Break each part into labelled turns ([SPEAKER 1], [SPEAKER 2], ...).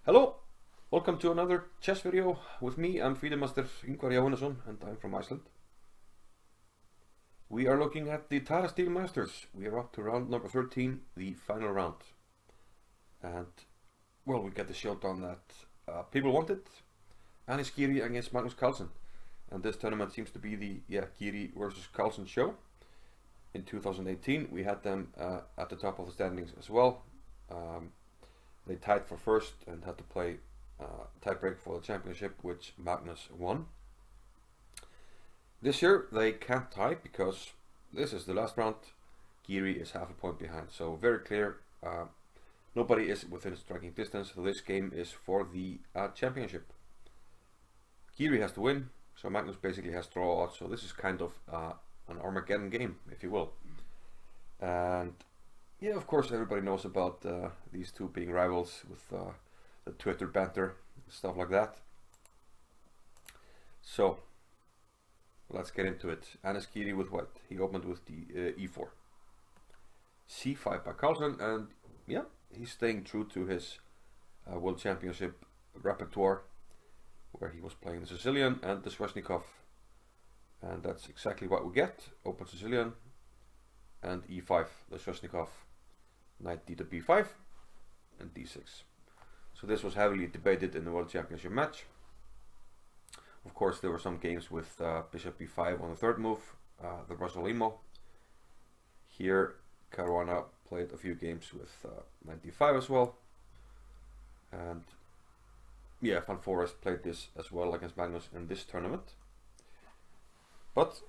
[SPEAKER 1] Hello, welcome to another chess video with me. I'm Master Ingvar Jóhannesson and I'm from Iceland. We are looking at the Tata Steel Masters. We are up to round number 13, the final round. And, well, we get the showdown that people wanted. Giri against Magnus Carlsen. And this tournament seems to be the Giri versus Carlsen show. In 2018 we had them at the top of the standings as well. They tied for first and had to play tiebreak for the championship, which Magnus won. This year they can't tie because this is the last round. Giri is half a point behind, so very clear. Nobody is within striking distance, so this game is for the championship. Giri has to win, so Magnus basically has draw odds, so this is kind of an Armageddon game, if you will. And yeah, of course everybody knows about these two being rivals with the Twitter banter, stuff like that. So let's get into it. Giri with white. He opened with the e4. c5 by Carlsen, and yeah, he's staying true to his World Championship repertoire, where he was playing the Sicilian and the Sveshnikov. And that's exactly what we get. Open Sicilian and e5, the Sveshnikov. Knight d to b5 and d6. So this was heavily debated in the World Championship match. Of course, there were some games with bishop b5 on the third move, the Brasolimo. Here Caruana played a few games with knight d5 as well. And yeah, Van Forest played this as well against Magnus in this tournament. But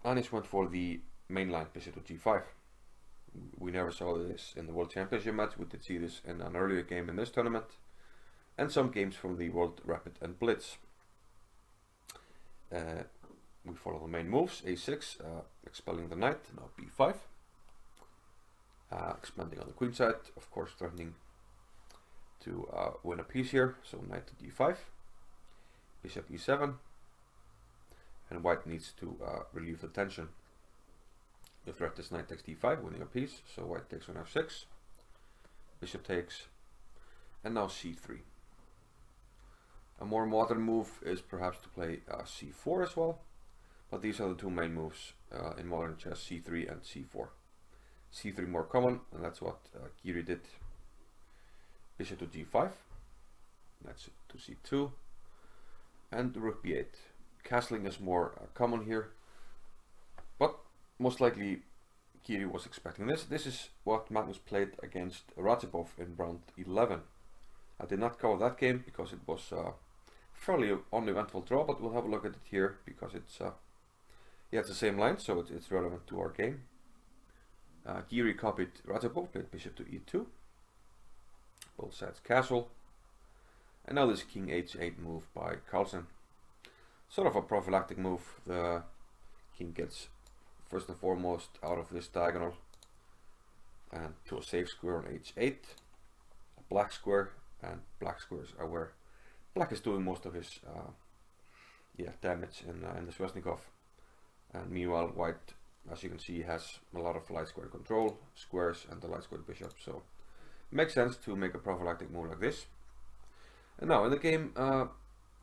[SPEAKER 1] Anish went for the main line, bishop to g5. We never saw this in the World Championship match. We did see this in an earlier game in this tournament, and some games from the World Rapid and Blitz. We follow the main moves, a6, expelling the knight, now b5, expanding on the queen side, of course threatening to win a piece here, so knight to d5, bishop e7, and white needs to relieve the tension. The threat is knight takes d5, winning a piece, so white takes on f6, bishop takes, and now c3. A more modern move is perhaps to play c4 as well, but these are the two main moves in modern chess, c3 and c4. c3 more common, and that's what Giri did. Bishop to g5, knight to c2, and rook b8. Castling is more common here, but most likely Giri was expecting this. This is what Magnus played against Radjabov in round 11. I did not cover that game because it was a fairly uneventful draw, but we'll have a look at it here because it's it's the same line, so it's relevant to our game. Giri copied Radjabov, played bishop to e2. Both sides castle. And now this king h8 move by Carlsen. Sort of a prophylactic move. The king gets first and foremost out of this diagonal and to a safe square on h8, a black square, and black squares are where black is doing most of his damage in the Sveshnikov. And meanwhile white, as you can see, has a lot of light square control, squares, and the light square bishop, so it makes sense to make a prophylactic move like this. And now in the game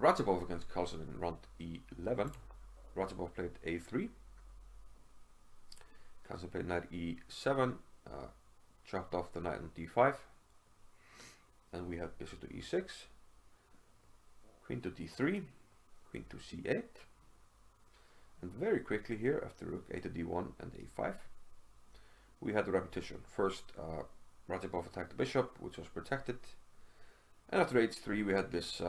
[SPEAKER 1] Radjabov against Carlsen in round 11, Radjabov played a3, Carlsen played knight e7, chopped off the knight on d5, and we have bishop to e6, queen to d3, queen to c8, and very quickly here, after rook a to d1 and a5, we had the repetition. First Radjabov attacked the bishop, which was protected, and after h3 we had this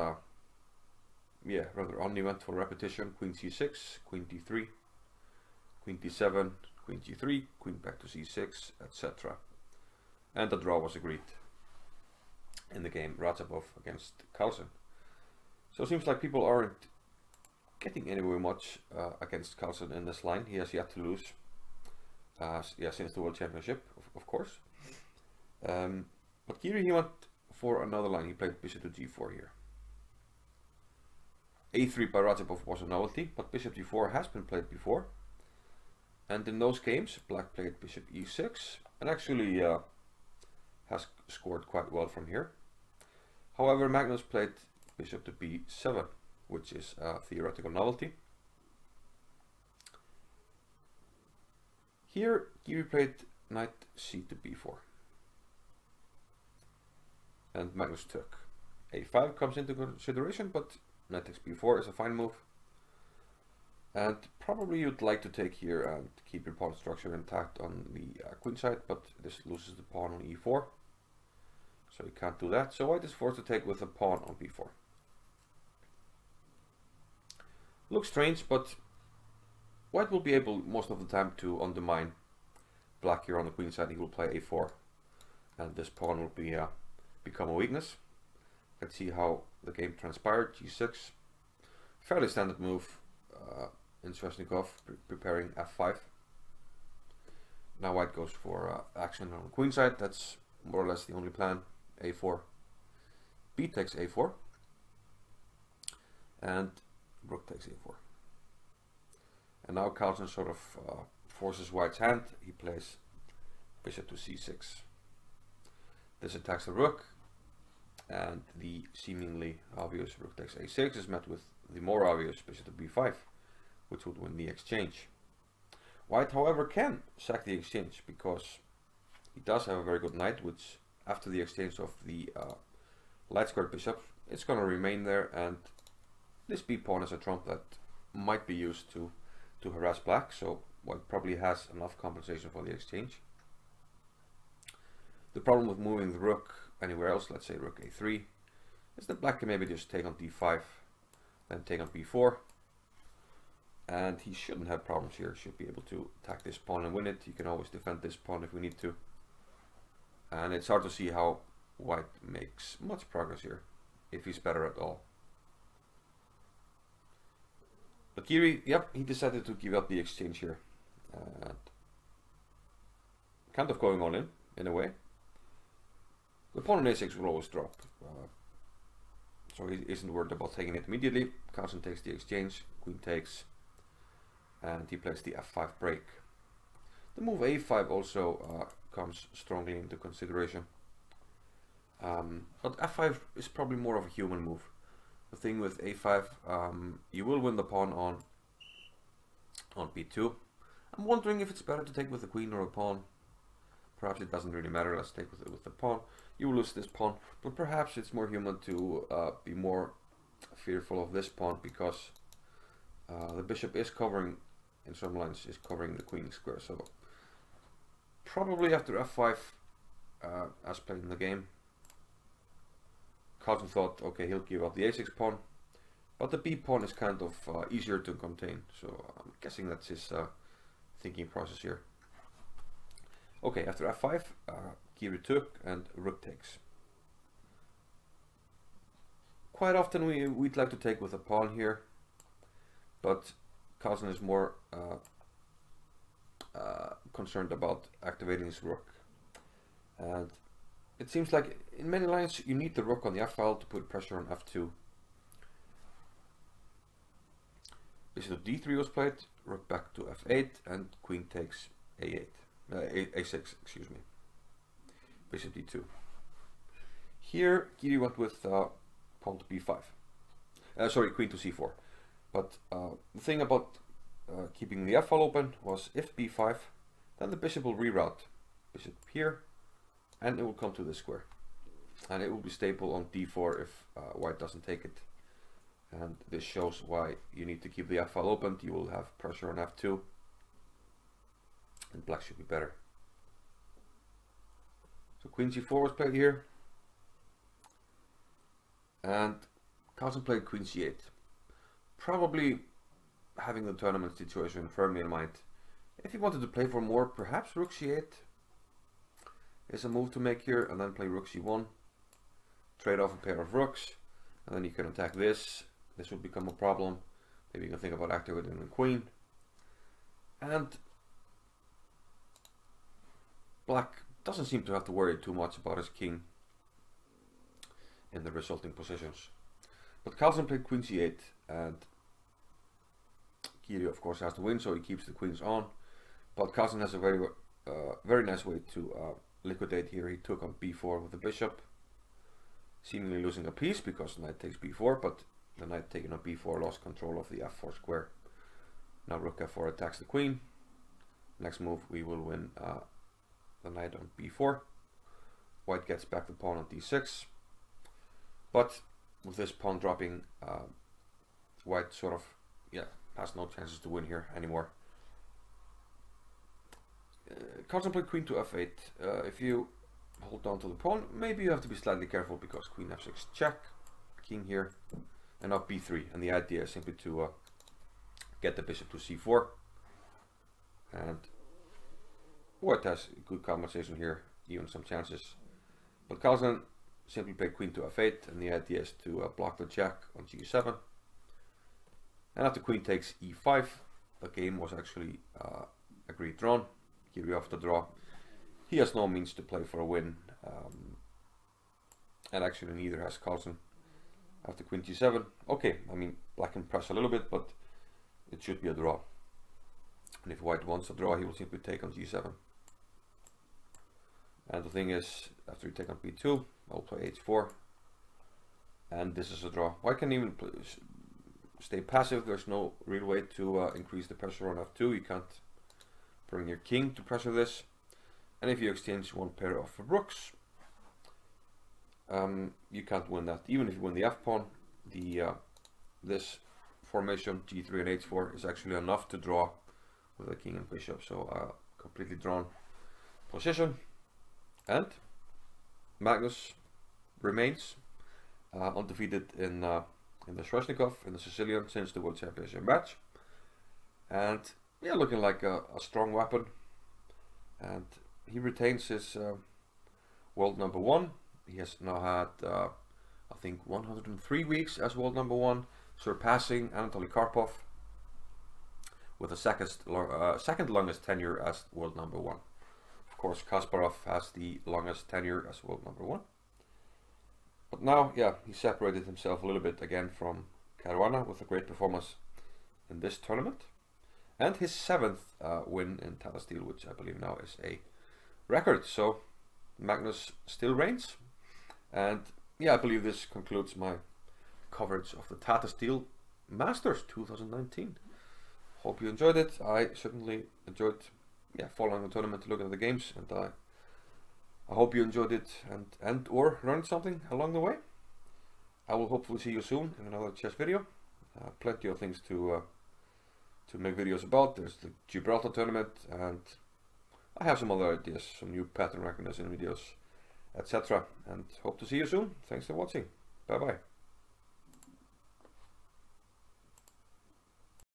[SPEAKER 1] rather uneventful repetition, queen c6, queen d3, queen d7, queen g3, queen back to c6, etc. And the draw was agreed in the game Radjabov against Carlsen. So it seems like people aren't getting anywhere much against Carlsen in this line. He has yet to lose since the World Championship, of course. But Giri, he went for another line. He played bishop to g4 here. a3 by Radjabov was a novelty, but bishop g4 has been played before. And in those games, black played bishop e6 and actually has scored quite well from here. However, Magnus played bishop to b7, which is a theoretical novelty. Here, Giri played knight c to b4. And Magnus took. a5 comes into consideration, but knight takes b4 is a fine move. And probably you'd like to take here and keep your pawn structure intact on the queen side, but this loses the pawn on e4. So you can't do that. So white is forced to take with a pawn on b4. Looks strange, but white will be able most of the time to undermine black here on the queen side. He will play a4, and this pawn will be become a weakness. Let's see how the game transpired. g6, fairly standard move. In Sveshnikov preparing f5. Now white goes for action on the queen side. That's more or less the only plan. a4, b takes a4, and rook takes a4. And now Carlsen sort of forces white's hand. He plays bishop to c6. This attacks the rook, and the seemingly obvious rook takes a6 is met with the more obvious bishop to b5, which would win the exchange. White, however, can sack the exchange because he does have a very good knight, which after the exchange of the light squared bishop, it's going to remain there, and this b pawn is a trump that might be used to harass black, so white probably has enough compensation for the exchange. The problem with moving the rook anywhere else, let's say rook a3, is that black can maybe just take on d5, then take on b4, and he shouldn't have problems here. Should be able to attack this pawn and win it. You can always defend this pawn if we need to. And it's hard to see how white makes much progress here, if he's better at all. But Giri, yep, he decided to give up the exchange here. And kind of going all in a way. The pawn on a6 will always drop. So he isn't worried about taking it immediately. Carlsen takes the exchange, queen takes, and he plays the f5 break. The move a5 also comes strongly into consideration. But f5 is probably more of a human move. The thing with a5, you will win the pawn on b2. I'm wondering if it's better to take with the queen or a pawn. Perhaps it doesn't really matter. Let's take with the pawn. You will lose this pawn, but perhaps it's more human to be more fearful of this pawn because the bishop is covering, in some lines, is covering the queen square. So probably after f5, as played in the game, Carlsen thought, okay, he'll give up the a6 pawn, but the b pawn is kind of easier to contain. So I'm guessing that's his thinking process here. Okay, after f5, Giri took and rook takes. Quite often we'd like to take with a pawn here, but Carlsen is more concerned about activating his rook. And it seems like in many lines you need the rook on the f file to put pressure on f2. Bishop to d3 was played, rook back to f8, and queen takes a8. a6, excuse me. Bishop d2. Here Giri went with pawn to b5. Sorry, queen to c4. But the thing about keeping the f file open was if b5, then the bishop will reroute bishop here, and it will come to this square, and it will be stable on d4 if white doesn't take it. And this shows why you need to keep the f file open. You will have pressure on f2, and black should be better. So queen c4 was played here, and Carlsen played queen c8, probably having the tournament situation firmly in mind. If he wanted to play for more, perhaps rook c8 is a move to make here, and then play rook c1, trade off a pair of rooks, and then you can attack this. This will become a problem. Maybe you can think about activating the queen. And black doesn't seem to have to worry too much about his king in the resulting positions. But Carlsen played queen c8, and Giri of course has to win, so he keeps the queens on. But Carlsen has a very nice way to liquidate here. He took on b4 with the bishop, seemingly losing a piece because knight takes b4, but the knight taking on b4 lost control of the f4 square. Now rook f4 attacks the queen. Next move we will win the knight on b4. White gets back the pawn on d6, but with this pawn dropping, White sort of has no chances to win here anymore. Carlsen played queen to f8. If you hold on to the pawn, maybe you have to be slightly careful because queen f6 check, king here, and now b3. And the idea is simply to get the bishop to c4. And White has good compensation here, even some chances. But Carlsen simply played queen to f8, and the idea is to block the jack on g7. And after queen takes e5, the game was actually agreed drawn. Giri off the draw. He has no means to play for a win, and actually neither has Carlsen. After queen g7, okay, I mean black can press a little bit, but it should be a draw. And if White wants a draw, he will simply take on g7. And the thing is, after you take on b2, I'll play h4, and this is a draw. White can even stay passive. There's no real way to increase the pressure on f2. You can't bring your king to pressure this. And if you exchange one pair of rooks, you can't win that. Even if you win the f-pawn, this formation g3 and h4 is actually enough to draw with the king and bishop. So completely drawn position. And Magnus remains undefeated in the Sveshnikov, in the Sicilian, since the World Championship match. And yeah, looking like a strong weapon. And he retains his world number 1. He has now had, I think, 103 weeks as world number 1, surpassing Anatoly Karpov with the second longest tenure as world number 1. Of course, Kasparov has the longest tenure as world number 1. But now, yeah, he separated himself a little bit again from Caruana with a great performance in this tournament. And his 7th win in Tata Steel, which I believe now is a record. So Magnus still reigns. And yeah, I believe this concludes my coverage of the Tata Steel Masters 2019. Hope you enjoyed it. I certainly enjoyed following the tournament, looking at the games, and I hope you enjoyed it and or learned something along the way. I will hopefully see you soon in another chess video. Plenty of things to make videos about. There's the Gibraltar tournament, and I have some other ideas, some new pattern recognition videos, etc. And hope to see you soon. Thanks for watching. Bye bye.